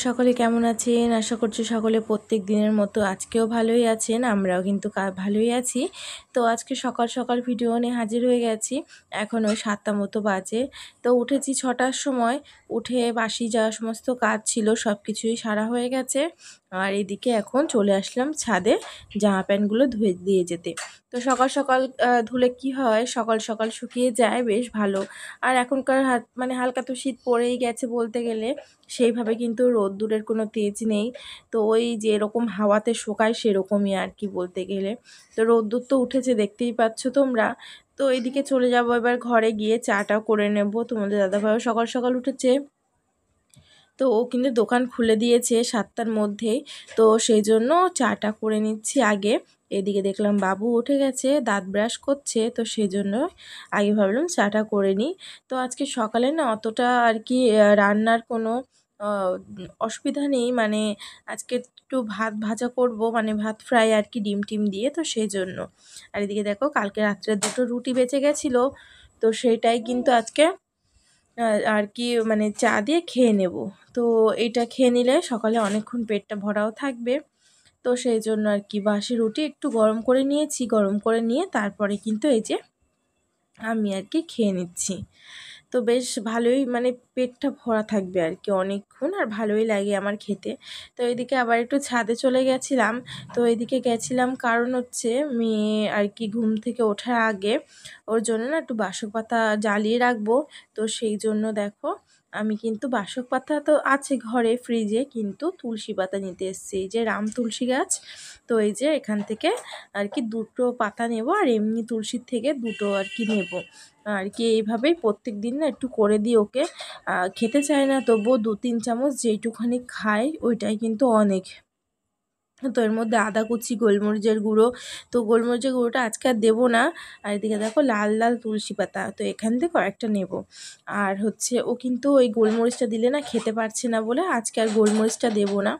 সকলে কেমন আছেন? আশা করছি সকলে প্রত্যেক দিনের মতো আজকেও ভালোই আছেন। আমরাও কিন্তু ভালোই আছি। তো আজকে সকাল সকাল ভিডিও নিয়ে হাজির হয়ে গেছি। এখন ওই ৭টা মতো বাজে। তো উঠেছি ৬টার সময়। উঠে বাসি যা সমস্ত কাজ ছিল সব কিছুই সারা হয়ে গেছে। আর এদিকে এখন চলে আসলাম ছাদে জামা প্যান্টগুলো ধুয়ে দিয়ে যেতে। তো সকাল সকাল ধুলে কি হয়, সকাল সকাল শুকিয়ে যায় বেশ ভালো। আর এখনকার হালকা তো শীত পড়েই গেছে বলতে গেলে। সেইভাবে কিন্তু রোদ্দুরের কোনো তেজ নেই। তো ওই যেরকম হাওয়াতে শোকায় সেরকমই আর কি বলতে গেলে। তো রোদ্দুর তো উঠেছে দেখতেই পাচ্ছ তোমরা। তো এদিকে চলে যাব এবার ঘরে গিয়ে চাটা করে নেব। তোমাদের দাদাভাইও সকাল সকাল উঠেছে। তো ও কিন্তু দোকান খুলে দিয়েছে 7টার মধ্যেই। তো সেই জন্য চাটা করে নিচ্ছি আগে। এদিকে দেখলাম বাবু উঠে গেছে, দাঁত ব্রাশ করছে, তো সেই জন্য আগে ভাবলাম চাটা করে নিই। তো আজকে সকালে না অতটা আর কি রান্নার কোনো অসুবিধা নেই, মানে আজকে একটু ভাত ভাজা করব, মানে ভাত ফ্রাই আর কি ডিম টিম দিয়ে, তো সেই জন্য। আর এদিকে দেখো কালকে রাত্রে 2টো রুটি বেঁচে গেছিলো, তো সেটাই কিন্তু আজকে আর কি মানে চা দিয়ে খেয়ে নেব। তো এটা খেয়ে নিলে সকালে অনেকক্ষণ পেটটা ভরাও থাকবে। তো সেই জন্য আর কি বাসি রুটি একটু গরম করে নিয়েছি, গরম করে নিয়ে তারপরে কিন্তু এই যে আমি আর কি খেয়ে নিচ্ছি। তো বেশ ভালোই, মানে পেটটা ভরা থাকবে আর কি অনেকক্ষণ, আর ভালোই লাগে আমার খেতে। তো এদিকে আবার একটু ছাদে চলে গেছিলাম। তো এদিকে গেছিলাম কারণ হচ্ছে মেয়ে আর কি ঘুম থেকে ওঠার আগে ওর জন্য না একটু বাসক পাতা জ্বালিয়ে রাখবো। তো সেই জন্য দেখো আমি কিন্তু বাসক পাতা তো আছে ঘরে ফ্রিজে, কিন্তু তুলসী পাতা নিতে এসেছি, এই যে রাম তুলসী গাছ। তো এই যে এখান থেকে আর কি 2টো পাতা নেব, আর এমনি তুলসীর থেকে 2টো আর কি নেব আর কি। এইভাবেই প্রত্যেক দিন না একটু করে দিই ওকে। খেতে চায় না, তবুও 2-3 চামচ যেইটুখানি খায় ওইটাই কিন্তু অনেক। তো এর মধ্যে আদা কুচি, গোলমরিচের গুঁড়ো, তো গোলমরিচের গুঁড়োটা আজকে আর দেবো না। আর এদিকে দেখো লাল লাল তুলসী পাতা, তো এখান থেকে কয়েকটা নেব। আর হচ্ছে ও কিন্তু ওই গোলমরিচটা দিলে না খেতে পারছে না বলে আজকে আর গোলমরিচটা দেবো না।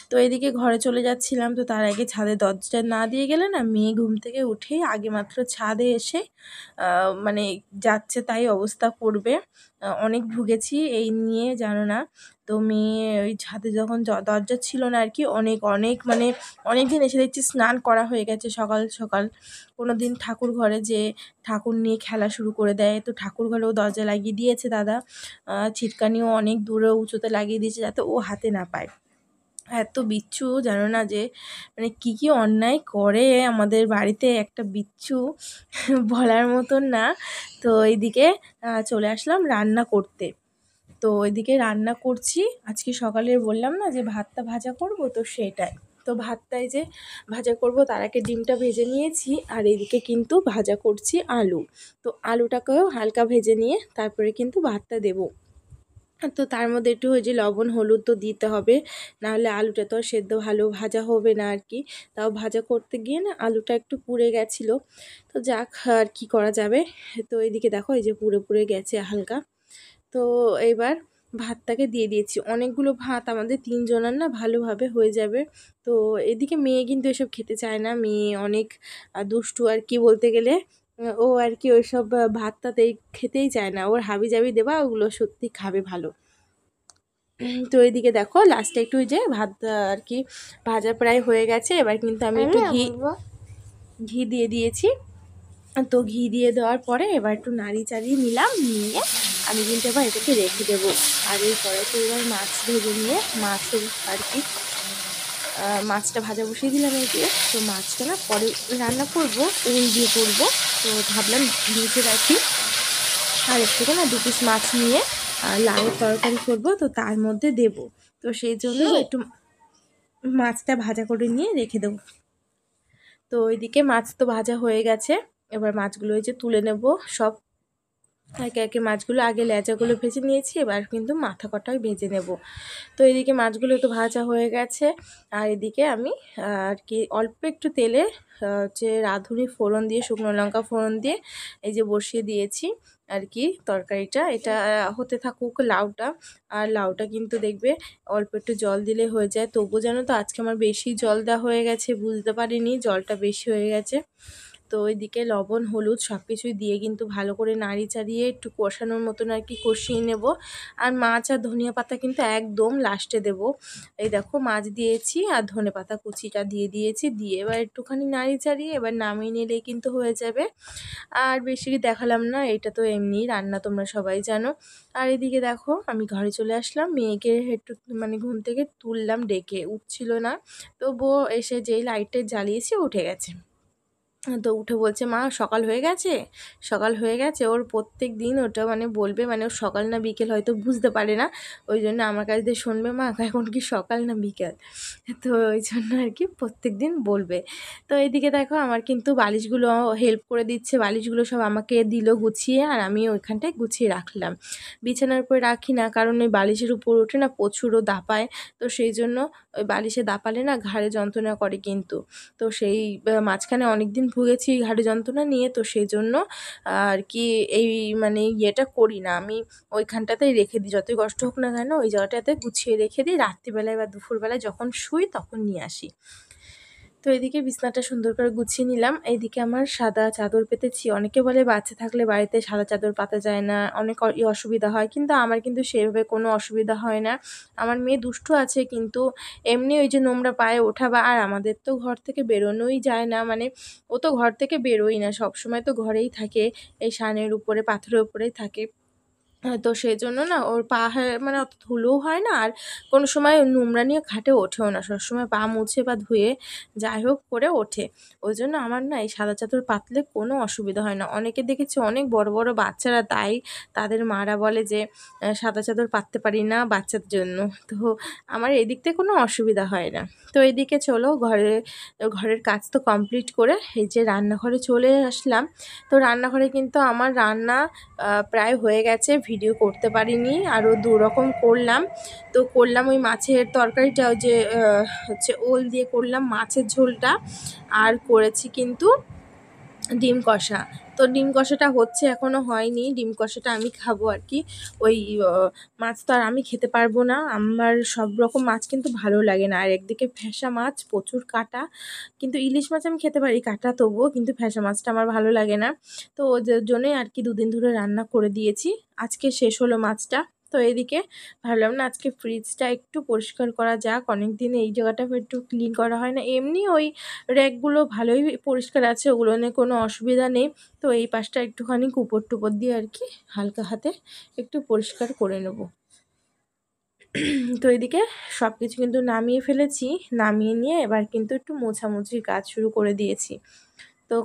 তো এদিকে ঘরে চলে যাচ্ছিলাম, তো তার আগে ছাদে দরজাটা না দিয়ে গেলে না মেয়ে ঘুম থেকে উঠেই আগে মাত্র ছাদে এসে মানে যাচ্ছে তাই অবস্থা করবে। অনেক ভুগেছি এই নিয়ে জানো না। তো মেয়ে ওই ছাদে যখন দরজা ছিল না আর কি, অনেক অনেক মানে অনেক দিন এসে দেখছি স্নান করা হয়ে গেছে সকাল সকাল। কোনো দিন ঠাকুর ঘরে যে ঠাকুর নিয়ে খেলা শুরু করে দেয়, তো ঠাকুর ঘরেও দরজা লাগিয়ে দিয়েছে দাদা। ছিটকানিও অনেক দূরে উঁচুতে লাগিয়ে দিয়েছে যাতে ও হাতে না পায়। এত বিচ্ছু জানো না যে মানে কি কি অন্যায় করে আমাদের বাড়িতে, একটা বিচ্ছু বলার মতন না। তো এইদিকে চলে আসলাম রান্না করতে। তো ওইদিকে রান্না করছি আজকে সকালে বললাম না যে ভাতটা ভাজা করব, তো সেটাই। তো ভাতটাই যে ভাজা করব তার আগে ডিমটা ভেজে নিয়েছি, আর এইদিকে কিন্তু ভাজা করছি আলু। তো আলুটাকেও হালকা ভেজে নিয়ে তারপরে কিন্তু ভাতটা দেবো। তো তার মধ্যে একটু ওই যে লবণ হলুদ তো দিতে হবে, নাহলে আলুটা তো আর সেদ্ধ ভালো ভাজা হবে না আর কি। তাও ভাজা করতে গিয়ে না আলুটা একটু পুড়ে গেছিলো। তো যাক আর কি করা যাবে। তো এদিকে দেখো এই যে পুড়ে পুড়ে গেছে হালকা। তো এবার ভাতটাকে দিয়ে দিয়েছি, অনেকগুলো ভাত আমাদের 3 জনের না ভালোভাবে হয়ে যাবে। তো এদিকে মেয়ে কিন্তু এসব খেতে চায় না, মেয়ে অনেক দুষ্টু আর কি বলতে গেলে। ও আর কি ওইসব ভাত টাত খেতেই চায় না, ওর হাবিজাবি দেওয়া ওগুলো সত্যি খাবে ভালো। তো এইদিকে দেখো লাস্টে একটু ওই যে ভাত আর কি ভাজা প্রায় হয়ে গেছে, এবার কিন্তু আমি একটু ঘি দিয়ে দিয়েছি। তো ঘি দিয়ে দেওয়ার পরে এবার একটু নাড়ি চাড়িয়ে নিলাম, নিয়ে আমি কিন্তু এবার এটাকে রেখে দেবো। আর এই কড়াইতে এবার মাছ ভেজে নিয়ে মাছের আর কি মাছটা ভাজা বসিয়ে দিলাম এই দিয়ে। তো মাছটা না পরে রান্না করবো, উল দিয়ে করবো। তো ভাবলাম ভেজে রাখি। আর এর থেকে না 2 পিস মাছ নিয়ে লাউয়ের তরকারি করবো, তো তার মধ্যে দেব। তো সেই জন্য একটু মাছটা ভাজা করে নিয়ে রেখে দেবো। তো ওইদিকে মাছ তো ভাজা হয়ে গেছে, এবার মাছগুলো এই যে তুলে নেব সব একে একে। মাছগুলো আগে লেজাগুলো ভেজে নিয়েছি, এবার কিন্তু মাথা কটাই ভেজে নেব। তো এদিকে মাছগুলো তো ভাজা হয়ে গেছে, আর এদিকে আমি আর কি অল্প একটু তেলে হচ্ছে রাঁধুনি ফোড়ন দিয়ে, শুকনো লঙ্কা ফোড়ন দিয়ে এই যে বসিয়ে দিয়েছি আর কি তরকারিটা। এটা হতে থাকুক লাউটা। আর লাউটা কিন্তু দেখবে অল্প একটু জল দিলে হয়ে যায়। তবু জানো তো আজকে আমার বেশি জল দেওয়া হয়ে গেছে, বুঝতে পারিনি জলটা বেশি হয়ে গেছে। তো ওইদিকে লবণ হলুদ সব কিছুই দিয়ে কিন্তু ভালো করে নাড়ি চাড়িয়ে একটু কষানোর মতন আর কি কষিয়ে নেব। আর মাছ আর ধনিয়া পাতা কিন্তু একদম লাস্টে দেব। এই দেখো মাছ দিয়েছি আর ধনেপাতা কুচিটা দিয়ে দিয়েছি, দিয়ে এবার একটুখানি নাড়ি চাড়িয়ে এবার নামিয়ে নিলেই কিন্তু হয়ে যাবে। আর বেশি দেখালাম না, এটা তো এমনি রান্না তোমরা সবাই জানো। আর এদিকে দেখো আমি ঘরে চলে আসলাম, মেয়েকে একটু মানে ঘুম থেকে তুললাম, ডেকে উঠছিল না। তো বউ এসে যেই লাইটটা জ্বালিয়েছে উঠে গেছে। তো উঠে বলছে, মা সকাল হয়ে গেছে, সকাল হয়ে গেছে। ওর প্রত্যেক দিন ওটা মানে বলবে, মানে ওর সকাল না বিকেল হয়তো বুঝতে পারে না, ওই জন্য আমার কাছ দিয়ে শুনবে, মা এখন কি সকাল না বিকেল। তো ওই জন্য আর কি প্রত্যেক দিন বলবে। তো এইদিকে দেখো আমার কিন্তু বালিশগুলো হেল্প করে দিচ্ছে, বালিশগুলো সব আমাকে দিল গুছিয়ে, আর আমি ওইখানটায় গুছিয়ে রাখলাম। বিছানার উপরে রাখি না, কারণ ওই বালিশের উপর ওঠে না প্রচুরও দাপায়। তো সেই জন্য ওই বালিশে দাপালে না ঘাড়ে যন্ত্রণা করে কিন্তু। তো সেই মাঝখানে অনেক দিন ভুগেছি ঘাড়ে যন্ত্রণা নিয়ে, তো সেই জন্য আর কি এই মানে ইয়েটা করি না আমি, ওইখানটাতেই রেখে দিই, যতই কষ্ট হোক না কেন ওই জায়গাটাতে গুছিয়ে রেখে দিই, রাত্রিবেলায় বা দুপুরবেলায় যখন শুই তখন নিয়ে আসি। তো এদিকে বিছনাটা সুন্দর করে গুছিয়ে নিলাম। এইদিকে আমার সাদা চাদর পেতেছি। অনেকে বলে বাচ্চা থাকলে বাড়িতে সাদা চাদর পাতা যায় না, অনেক অসুবিধা হয়, কিন্তু আমার কিন্তু সেভাবে কোনো অসুবিধা হয় না। আমার মেয়ে দুষ্টু আছে, কিন্তু এমনি ওই যে নোংরা পায়ে ওঠা বা, আর আমাদের তো ঘর থেকে বেরোনোই যায় না, মানে ও তো ঘর থেকে বেরোই না, সবসময় তো ঘরেই থাকে, এই সানের উপরে পাথরের উপরেই থাকে। তো সেজন্য না ওর পা মানে অত ধুলোও হয় না, আর কোনো সময় নোংরা নিয়ে খাটে ওঠেও না, সবসময় পা মুছে বা ধুয়ে যাই হোক করে ওঠে। ওই জন্য আমার না এই সাদা চাদর পাতলে কোনো অসুবিধা হয় না। অনেকে দেখেছি অনেক বড় বড় বাচ্চারা, তাই তাদের মারা বলে যে সাদা চাদর পাততে পারি না বাচ্চার জন্য। তো আমার এদিক থেকে কোনো অসুবিধা হয় না। তো এদিকে চলো ঘরের কাজ তো কমপ্লিট করে এই যে রান্নাঘরে চলে আসলাম। তো রান্নাঘরে কিন্তু আমার রান্না প্রায় হয়ে গেছে, ভিডিও করতে পারিনি, আরও দু রকম করলাম। তো করলাম ওই মাছের তরকারিটা, ওই যে হচ্ছে ওল দিয়ে করলাম মাছের ঝোলটা, আর করেছি কিন্তু ডিম কষা। তো ডিম কষাটা হচ্ছে, এখনও হয়নি, ডিম কষাটা আমি খাবো আর কি। ওই মাছ তো আর আমি খেতে পারবো না, আমার সব রকম মাছ কিন্তু ভালো লাগে না। আর একদিকে ফ্যাসা মাছ প্রচুর কাঁটা, কিন্তু ইলিশ মাছ আমি খেতে পারি কাঁটা তবুও, কিন্তু ফ্যাসা মাছটা আমার ভালো লাগে না। তো ওদের জন্যই আর কি দুদিন ধরে রান্না করে দিয়েছি, আজকে শেষ হলো মাছটা। তো এদিকে ভাবলাম না আজকে ফ্রিজটা একটু পরিষ্কার করা যাক, অনেক দিন এই জায়গাটা একটু ক্লিন করা হয় না। এমনি ওই র্যাকগুলো ভালোই পরিষ্কার আছে, ওগুলো নিয়ে কোনো অসুবিধা নেই। তো এই পাশটা একটুখানি উপর টুপর দিয়ে আর কি হালকা হাতে একটু পরিষ্কার করে নেব। তো এদিকে সব কিছু কিন্তু নামিয়ে ফেলেছি, নামিয়ে নিয়ে এবার কিন্তু একটু মোছামুছির কাজ শুরু করে দিয়েছি। তো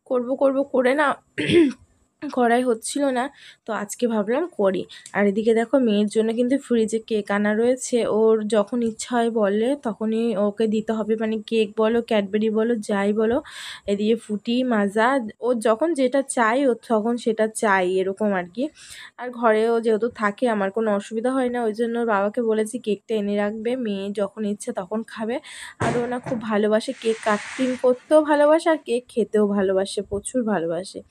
করব করব করে না করাই হচ্ছিল না, তো আজকে ভাবলাম করি। আর এদিকে দেখো মেয়ের জন্য কিন্তু ফ্রিজে কেক আনা রয়েছে, ওর যখন ইচ্ছা হয় বলে তখনই ওকে দিতে হবে, মানে কেক বলো ক্যাডবেরি বলো যাই বলো, এদিকে ফুটি মাজা, ও যখন যেটা চাই ও তখন সেটা চাই এরকম আর কি। আর ঘরেও যেহেতু থাকে আমার কোনো অসুবিধা হয় না, ওই জন্য ওর বাবাকে বলেছি কেকটা এনে রাখবে, মেয়ে যখন ইচ্ছে তখন খাবে। আর ও না খুব ভালোবাসে কেক কাটিং করতেও ভালোবাসে, আর কেক খেতেও ভালোবাসে, প্রচুর ভালোবাসে।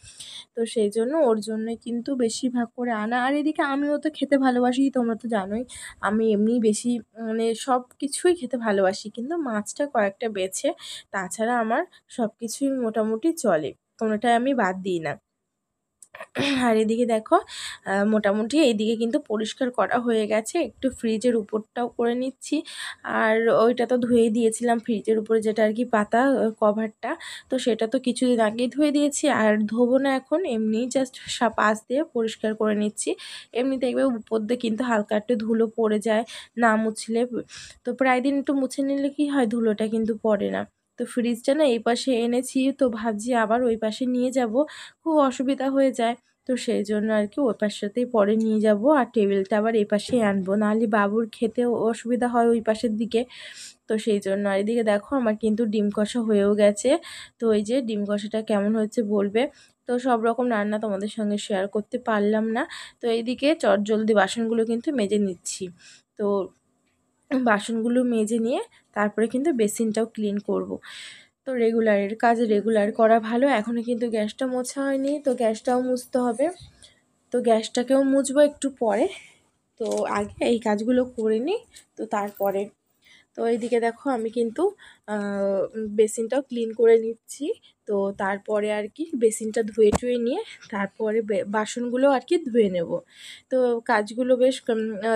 তো সেই জন্য ওর জন্যই কিন্তু বেশিরভাগ করে আনা। আর এদিকে আমিও তো খেতে ভালোবাসি, তোমরা তো জানোই আমি এমনি বেশি মানে সব কিছুই খেতে ভালোবাসি, কিন্তু মাছটা কয়েকটা বেছে, তাছাড়া আমার সব কিছুই মোটামুটি চলে, কোনোটাই আমি বাদ দিই না। আর এদিকে দেখো মোটামুটি এইদিকে কিন্তু পরিষ্কার করা হয়ে গেছে, একটু ফ্রিজের উপরটাও করে নিচ্ছি। আর ওইটা তো ধুয়েই দিয়েছিলাম, ফ্রিজের উপরে যেটা আর কি পাতা কভারটা, তো সেটা তো কিছুদিন আগেই ধুয়ে দিয়েছি, আর ধোবো না এখন, এমনি জাস্ট পাশ দিয়ে পরিষ্কার করে নিচ্ছি। এমনি দেখবে উপর দিয়ে কিন্তু হালকা একটু ধুলো পড়ে যায় না মুছলে, তো প্রায় দিন একটু মুছে নিলে কি হয় ধুলোটা কিন্তু পড়ে না। তো ফ্রিজটা না এই পাশে এনেছি, তো ভাবছি আবার ওই পাশে নিয়ে যাব, খুব অসুবিধা হয়ে যায়। তো সেই জন্য আর কি ওই পাশটাতেই পরে নিয়ে যাব, আর টেবিলটা আবার এই পাশেই আনবো, নাহলে বাবুর খেতেও অসুবিধা হয় ওই পাশের দিকে। তো সেই জন্য আর এদিকে দেখো আমার কিন্তু ডিম কষা হয়েও গেছে। তো এই যে ডিম কষাটা কেমন হয়েছে বলবে। তো সব রকম রান্না তোমাদের সঙ্গে শেয়ার করতে পারলাম না। তো এইদিকে চটজলদি বাসনগুলো কিন্তু মেজে নিচ্ছি। তো বাসনগুলো মেজে নিয়ে তারপরে কিন্তু বেসিনটাও ক্লিন করব। তো রেগুলারের কাজ রেগুলার করা ভালো। এখনও কিন্তু গ্যাসটা মোছা হয়নি, তো গ্যাসটাও মুছতে হবে। তো গ্যাসটাকেও মুছবো একটু পরে, তো আগে এই কাজগুলো করে নিই, তো তারপরে। তো এইদিকে দেখো আমি কিন্তু বেসিনটাও ক্লিন করে নিচ্ছি। তো তারপরে আর কি বেসিনটা ধুয়ে টুয়ে নিয়ে তারপরে বাসনগুলো আর কি ধুয়ে নেব। তো কাজগুলো বেশ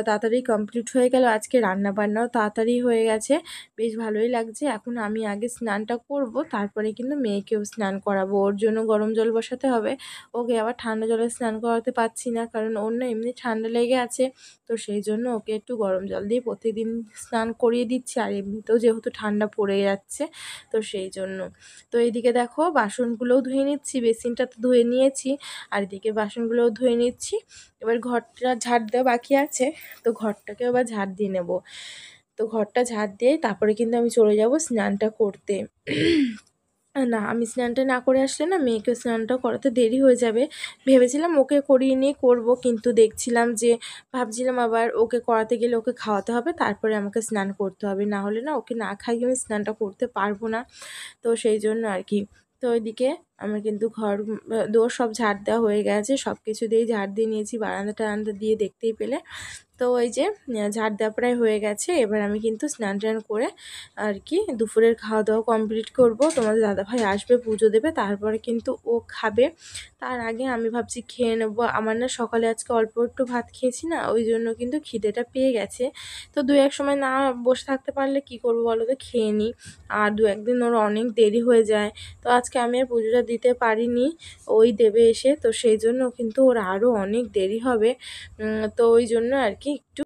তাড়াতাড়ি কমপ্লিট হয়ে গেল। আজকে রান্না বান্নাও তাড়াতাড়ি হয়ে গেছে, বেশ ভালোই লাগছে। এখন আমি আগে স্নানটা করব, তারপরে কিন্তু মেয়েকেও স্নান করাবো। ওর জন্য গরম জল বসাতে হবে, ওকে আবার ঠান্ডা জলে স্নান করাতে পারছি না, কারণ ওর না এমনি ঠান্ডা লেগে আছে। তো সেই জন্য ওকে একটু গরম জল দিয়ে প্রতিদিন স্নান করিয়ে দিচ্ছি, আর এমনিতেও যেহেতু ঠান্ডা পড়ে যাচ্ছে, তো সেই জন্য। তো এইদিকে দেখো বাসনগুলোও ধুয়ে নিচ্ছি, বেসিনটা তো ধুয়ে নিয়েছি, আর এদিকে বাসনগুলোও ধুয়ে নিচ্ছি। এবার ঘরটা ঝাড় দেওয়া বাকি আছে, তো ঘরটাকে আবার ঝাড় দিয়ে নেব। তো ঘরটা ঝাড় দিয়ে তারপরে কিন্তু আমি চলে যাব স্নানটা করতে। না, আমি স্নানটা না করে আসলে না মেয়েকে স্নানটা করাতে দেরি হয়ে যাবে। ভেবেছিলাম ওকে করিয়ে নিয়ে করব, কিন্তু দেখছিলাম যে ভাবছিলাম আবার ওকে করাতে গেলে ওকে খাওয়াতে হবে, তারপরে আমাকে স্নান করতে হবে, না হলে না ওকে না খাইয়ে আমি স্নানটা করতে পারবো না। তো সেই জন্য আর কি। তো ওইদিকে আমার কিন্তু ঘর দোর সব ঝাড় দেওয়া হয়ে গেছে, সব কিছু দিয়েই ঝাড় দিয়ে নিয়েছি, বারান্দা টারান্দা দিয়ে দেখতেই পেলে। তো ওই যে ঝাড় দেওয়া প্রায় হয়ে গেছে, এবার আমি কিন্তু স্নান টান করে আর কি দুপুরের খাওয়া দাওয়া কমপ্লিট করব। তোমাদের দাদাভাই আসবে, পুজো দেবে, তারপরে কিন্তু ও খাবে। তার আগে আমি ভাবছি খেয়ে নেবো। আমার না সকালে আজকে অল্প একটু ভাত খেয়েছি না, ওই জন্য কিন্তু খিদেটা পেয়ে গেছে। তো দু এক সময় না বসে থাকতে পারলে কি করবো বলো তো, খেয়ে নিই। আর দু একদিন ওর অনেক দেরি হয়ে যায়, তো আজকে আমি আর পুজোটা দিতে পারিনি, ওই দেবে এসে। তো সেই জন্য কিন্তু ওর আরও অনেক দেরি হবে। তো ওই জন্য আর কি একটু